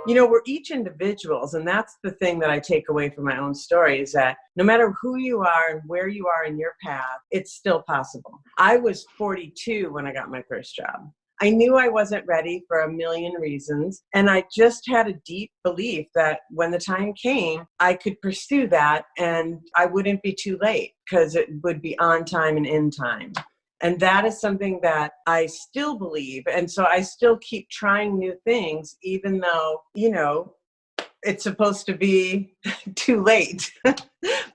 You know, we're each individuals, and that's the thing that I take away from my own story is that no matter who you are and where you are in your path, it's still possible. I was 42 when I got my first job. I knew I wasn't ready for a million reasons, and I just had a deep belief that when the time came, I could pursue that and I wouldn't be too late because it would be on time and in time. And that is something that I still believe. And so I still keep trying new things, even though, you know, it's supposed to be too late.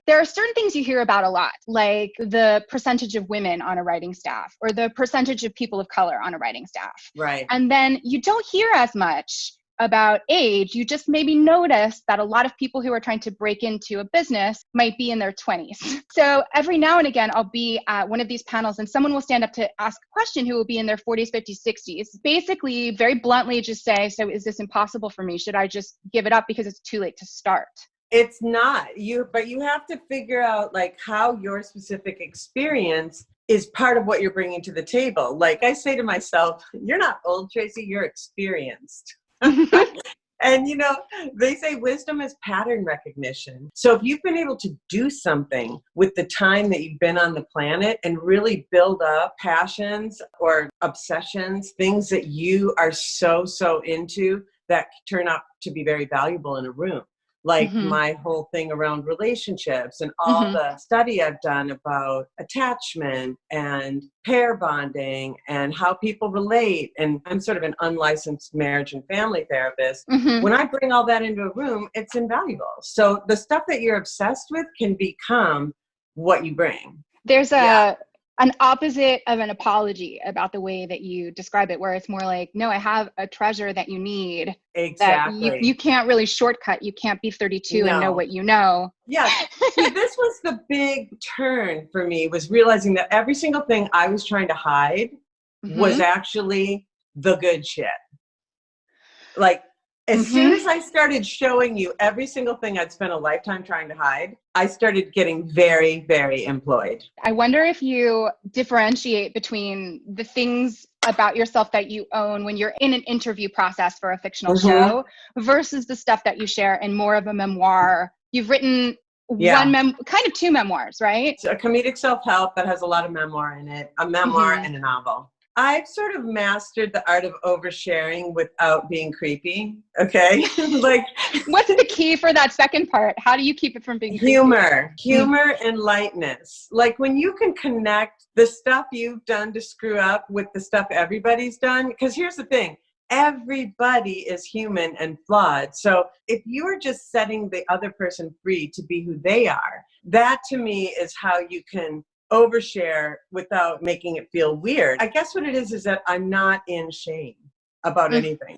There are certain things you hear about a lot, like the percentage of women on a writing staff or the percentage of people of color on a writing staff. Right. And then you don't hear as much about age. You just maybe notice that a lot of people who are trying to break into a business might be in their 20s. So every now and again, I'll be at one of these panels and someone will stand up to ask a question who will be in their 40s, 50s, 60s. Basically, very bluntly just say, so is this impossible for me? Should I just give it up because it's too late to start? It's not. But you have to figure out like how your specific experience is part of what you're bringing to the table. Like I say to myself, you're not old, Tracy, you're experienced. And, you know, they say wisdom is pattern recognition. So if you've been able to do something with the time that you've been on the planet and really build up passions or obsessions, things that you are so into that turn out to be very valuable in a room. Like my whole thing around relationships and all the study I've done about attachment and pair bonding and how people relate. And I'm sort of an unlicensed marriage and family therapist. When I bring all that into a room, it's invaluable. So the stuff that you're obsessed with can become what you bring. There's an opposite of an apology about the way that you describe it, where it's more like, no, I have a treasure that you need. Exactly. That you can't really shortcut. You can't be 32 and know what you know. Yeah. See, this was the big turn for me, was realizing that every single thing I was trying to hide was actually the good shit. Like, as soon as I started showing you every single thing I'd spent a lifetime trying to hide, I started getting very, very employed. I wonder if you differentiate between the things about yourself that you own when you're in an interview process for a fictional show versus the stuff that you share in more of a memoir. You've written kind of two memoirs, right? It's a comedic self-help that has a lot of memoir in it, a memoir and a novel. I've sort of mastered the art of oversharing without being creepy. Okay. Like, what's the key for that second part? How do you keep it from being humor and lightness? Like when you can connect the stuff you've done to screw up with the stuff everybody's done. Because here's the thing. Everybody is human and flawed. So if you are just setting the other person free to be who they are, that to me is how you can overshare without making it feel weird. I guess what it is that I'm not in shame about anything.